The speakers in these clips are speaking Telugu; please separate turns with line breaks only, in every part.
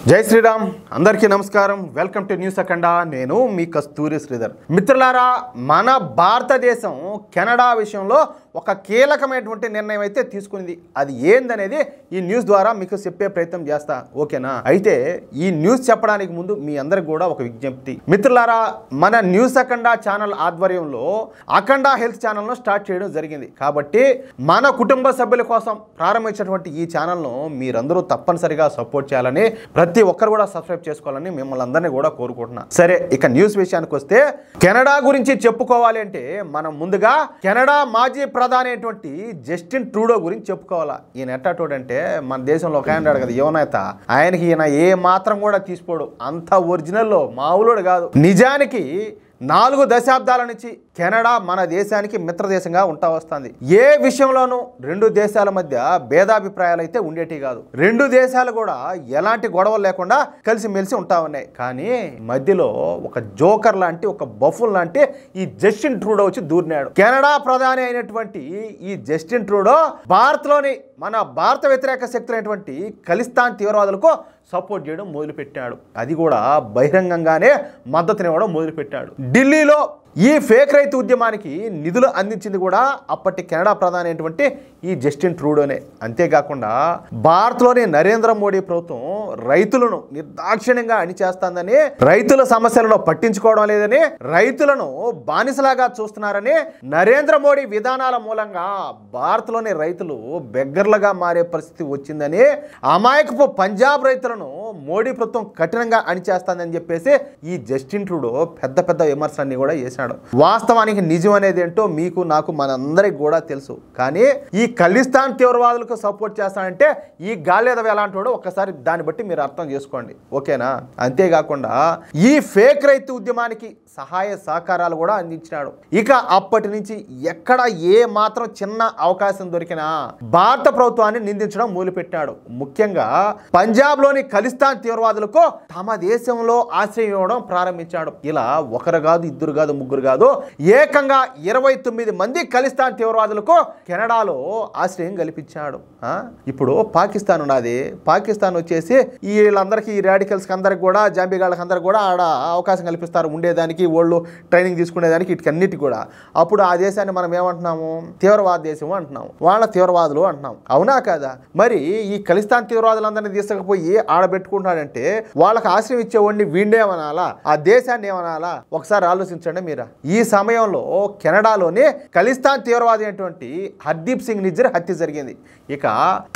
జై శ్రీరామ్ అందరికీ నమస్కారం వెల్కమ్ టు న్యూస్ అఖండా నేను మీ కస్తూరి శ్రీధర్ మిత్రులారా మన భారతదేశం కెనడా విషయంలో ఒక కీలకమైనటువంటి నిర్ణయం అయితే తీసుకుంది అది ఏందనేది ఈ న్యూస్ ద్వారా మీకు చెప్పే ప్రయత్నం చేస్తా ఓకేనా అయితే ఈ న్యూస్ చెప్పడానికి ముందు మీ అందరికి కూడా ఒక విజ్ఞప్తి మిత్రులారా మన న్యూస్ అఖండా ఛానల్ ఆధ్వర్యంలో అఖండా హెల్త్ ఛానల్ను స్టార్ట్ చేయడం జరిగింది కాబట్టి మన కుటుంబ సభ్యుల కోసం ప్రారంభించినటువంటి ఈ ఛానల్ను మీరందరూ తప్పనిసరిగా సపోర్ట్ చేయాలని ప్రతి ఒక్కరు కూడా సబ్స్క్రైబ్ చేసుకోవాలని మిమ్మల్ని అందరినీ కూడా కోరుకుంటున్నా సరే ఇక న్యూస్ విషయానికి వస్తే కెనడా గురించి చెప్పుకోవాలి అంటే మనం ముందుగా కెనడా మాజీ ప్రధాని అయినటువంటి జస్టిన్ ట్రూడో గురించి చెప్పుకోవాలా ఈయన ఎట్టాటోడంటే మన దేశంలో ఒక ఆయన కదా యువనేత ఆయనకి ఈయన ఏ మాత్రం కూడా తీసుకోడు అంత ఒరిజినల్లో మామూలుడు కాదు నిజానికి 4 దశాబ్దాల నుంచి కెనడా మన దేశానికి మిత్రదేశంగా ఉంటా వస్తుంది ఏ విషయంలోనూ రెండు దేశాల మధ్య భేదాభిప్రాయాలు అయితే ఉండేటి కాదు రెండు దేశాలు కూడా ఎలాంటి గొడవలు లేకుండా కలిసిమెలిసి ఉంటా ఉన్నాయి కానీ మధ్యలో ఒక జోకర్ లాంటి ఒక బఫుల్ లాంటి ఈ జస్టిన్ ట్రూడో వచ్చి దూరినాడు కెనడా ప్రధాని అయినటువంటి ఈ జస్టిన్ ట్రూడో భారత్లోని మన భారత వ్యతిరేక శక్తులైనటువంటి ఖలిస్తాన్ తీవ్రవాదులకు సపోర్ట్ చేయడం మొదలుపెట్టాడు అది కూడా బహిరంగంగానే మద్దతునివ్వడం మొదలుపెట్టాడు ఢిల్లీలో ఈ ఫేక్ రైతు ఉద్యమానికి నిధులు అందించింది కూడా అప్పటి కెనడా ప్రధాని అయినటువంటి ఈ జస్టిన్ ట్రూడోనే అంతేకాకుండా భారత్లోని నరేంద్ర మోడీ ప్రభుత్వం రైతులను నిర్దాక్షిణ్యంగా అణిచేస్తుందని రైతుల సమస్యలను పట్టించుకోవడం లేదని రైతులను బానిసలాగా చూస్తున్నారని నరేంద్ర మోడీ విధానాల మూలంగా భారత్లోని రైతులు బెగ్గర్లుగా మారే పరిస్థితి వచ్చిందని అమాయకపు పంజాబ్ రైతులను మోడీ ప్రభుత్వం కఠినంగా అణిచేస్తుందని చెప్పేసి ఈ జస్టిన్ ట్రూడో పెద్ద పెద్ద విమర్శలన్నీ కూడా చేశాడు వాస్తవానికి నిజం అనేది ఏంటో మీకు నాకు మనందరికి కూడా తెలుసు కానీ ఈ ఖలిస్తాన్ తీవ్రవాదులకు సపోర్ట్ చేస్తానంటే ఈ గాలేదవ ఎలాంటి వాడో ఒక్కసారి దాన్ని బట్టి మీరు అర్థం చేసుకోండి ఓకేనా అంతేకాకుండా ఈ ఫేక్ రైతు ఉద్యమానికి సహాయ సహకారాలు కూడా అందించినాడు ఇక అప్పటి నుంచి ఎక్కడ ఏ మాత్రం చిన్న అవకాశం దొరికినా భారత ప్రభుత్వాన్ని నిందించడం మొదలుపెట్టాడు ముఖ్యంగా పంజాబ్లోని ఖలిస్తాన్ తీవ్రవాదులకు తమ దేశంలో ఆశ్రయం ఇవ్వడం ప్రారంభించాడు ఇలా ఒకరు కాదు ఇద్దరు కాదు ముగ్గురు కాదు ఏకంగా 29 మంది ఖలిస్తాన్ తీవ్రవాదులకు కెనడాలో ఆశ్రయం కల్పించాడు ఇప్పుడు పాకిస్తాన్ ఉన్నది పాకిస్తాన్ వచ్చేసి వీళ్ళందరికీ ఈ రాడికల్స్ అందరికి కూడా జాంబీగాళ్ళకి అందరికి కూడా ఆడ అవకాశం కల్పిస్తారు ఉండేదానికి వాళ్ళు ట్రైనింగ్ తీసుకునేదానికి వీటికన్నిటి కూడా అప్పుడు ఆ దేశాన్ని మనం ఏమంటున్నాము తీవ్రవాద దేశం అంటున్నాము వాళ్ళ తీవ్రవాదులు అంటున్నాం అవునా కదా మరి ఈ ఖలిస్తాన్ తీవ్రవాదులందరినీ తీసుకుపోయి ఆడబెట్టుకుంటాడంటే వాళ్ళకి ఆశ్రయం ఇచ్చేవాడిని వీండేమనాలా ఆ దేశాన్ని ఏమనాలా ఒకసారి ఆలోచించండి మీరు ఈ సమయంలో కెనడాలోని ఖలిస్తాన్ తీవ్రవాది అయినటువంటి హర్దీప్ సింగ్ నిజ్జర్ హత్య జరిగింది ఇక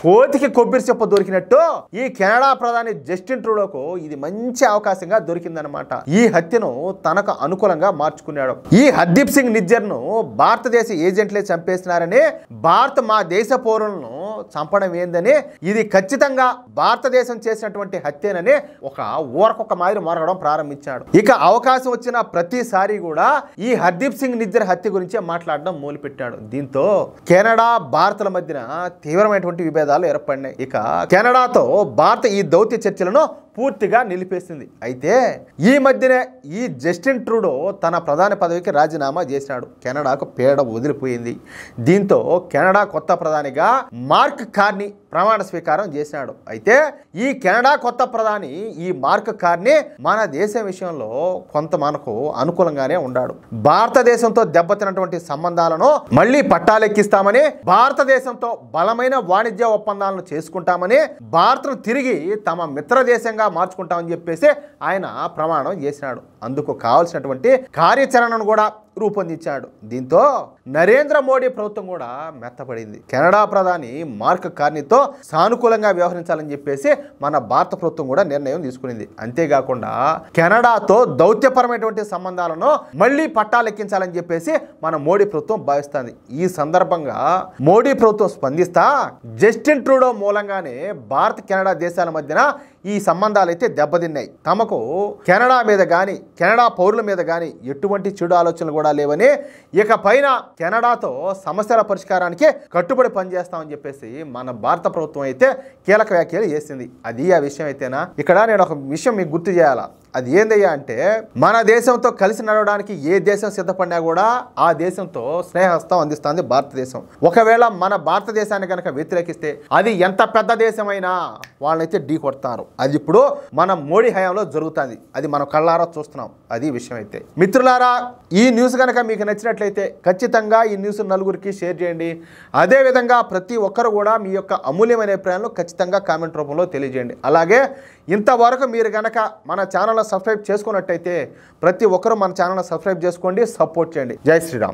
కోతికి కొబ్బరి చెప్ప దొరికినట్టు ఈ కెనడా ప్రధాని జస్టిన్ ట్రూడోకు ఇది మంచి అవకాశంగా దొరికిందనమాట ఈ హత్యను తనకు అనుకూలంగా మార్చుకున్నాడు ఈ హర్దీప్ సింగ్ నిజ్జర్ ను భారతదేశ ఏజెంట్లే చంపేసినారని భారత్ మా దేశ పౌరులను చంపడం ఏందని ఇది ఖచ్చితంగా భారతదేశం చేసినటువంటి హత్యనని ఒక ఊరకొక మాదిరి మరగడం ప్రారంభించాడు ఇక అవకాశం వచ్చిన ప్రతిసారి కూడా ఈ హర్దీప్ సింగ్ నిజ్జర్ హత్య గురించే మాట్లాడడం మొదలుపెట్టాడు దీంతో కెనడా భారత్ల మధ్యన తీవ్రమైనటువంటి విభేదాలు ఏర్పడినాయి ఇక కెనడాతో భారత్ ఈ దౌత్య చర్చలను పూర్తిగా నిలిపేసింది అయితే ఈ మధ్యనే ఈ జస్టిన్ ట్రూడో తన ప్రధాని పదవికి రాజీనామా చేశాడు కెనడాకు పేడ వదిలిపోయింది దీంతో కెనడా కొత్త ప్రధానిగా మార్క్ కార్నీ ప్రమాణ స్వీకారం చేశాడు అయితే ఈ కెనడా కొత్త ప్రధాని ఈ మార్క్ కార్నీ మన దేశం విషయంలో కొంత మనకు అనుకూలంగానే ఉన్నాడు భారతదేశంతో దెబ్బతిన్నటువంటి సంబంధాలను మళ్ళీ పట్టాలెక్కిస్తామని భారతదేశంతో బలమైన వాణిజ్య ఒప్పందాలను చేసుకుంటామని భారత్ను తిరిగి తమ మిత్ర దేశంగా మార్చుకుంటామని చెప్పేసి ఆయన ప్రమాణం చేసినాడు అందుకు కావాల్సినటువంటి కార్యాచరణను కూడా రూపొందించాడు దీంతో నరేంద్ర మోడీ ప్రభుత్వం కూడా మెత్తపడింది కెనడా ప్రధాని మార్క్ కార్నీతో సానుకూలంగా వ్యవహరించాలని చెప్పేసి మన భారత ప్రభుత్వం కూడా నిర్ణయం తీసుకునింది అంతేకాకుండా కెనడాతో దౌత్యపరమైనటువంటి సంబంధాలను మళ్ళీ పట్టాలెక్కించాలని చెప్పేసి మన మోడీ ప్రభుత్వం భావిస్తుంది ఈ సందర్భంగా మోడీ ప్రభుత్వం స్పందిస్తా జస్టిన్ ట్రూడో మూలంగానే భారత్ కెనడా దేశాల మధ్యన ఈ సంబంధాలు అయితే దెబ్బతిన్నాయి తమకు కెనడా మీద కానీ కెనడా పౌరుల మీద కానీ ఎటువంటి చెడు ఆలోచనలు కూడా లేవని ఇక పైన కెనడాతో సమస్యల పరిష్కారానికి కట్టుబడి పనిచేస్తామని చెప్పేసి మన భారత ప్రభుత్వం అయితే కీలక వ్యాఖ్యలు చేసింది అది ఆ విషయం అయితేనా ఇక్కడ నేను ఒక విషయం మీకు గుర్తు చేయాలా అది ఏందయ్యా అంటే మన దేశంతో కలిసి నడవడానికి ఏ దేశం సిద్ధపడినా కూడా ఆ దేశంతో స్నేహస్తం అందిస్తుంది భారతదేశం. ఒకవేళ మన భారతదేశాన్ని కనుక వ్యతిరేకిస్తే అది ఎంత పెద్ద దేశమైనా వాళ్ళనైతే ఢీ కొడతారు. అది ఇప్పుడు మన మోడీ హయాంలో జరుగుతుంది. అది మనం కళ్ళారా చూస్తున్నాం. అది విషయం అయితే మిత్రులారా, ఈ న్యూస్ కనుక మీకు నచ్చినట్లయితే ఖచ్చితంగా ఈ న్యూస్ నలుగురికి షేర్ చేయండి. అదేవిధంగా ప్రతి ఒక్కరు కూడా మీ యొక్క అమూల్యమైన అభిప్రాయాలను ఖచ్చితంగా కామెంట్ రూపంలో తెలియజేయండి. అలాగే ఇంతవరకు మీరు కనుక మన ఛానల్ని సబ్స్క్రైబ్ చేసుకున్నట్టయితే ప్రతి ఒక్కరూ మన ఛానల్ని సబ్స్క్రైబ్ చేసుకోండి, సపోర్ట్ చేయండి. జై శ్రీరామ్.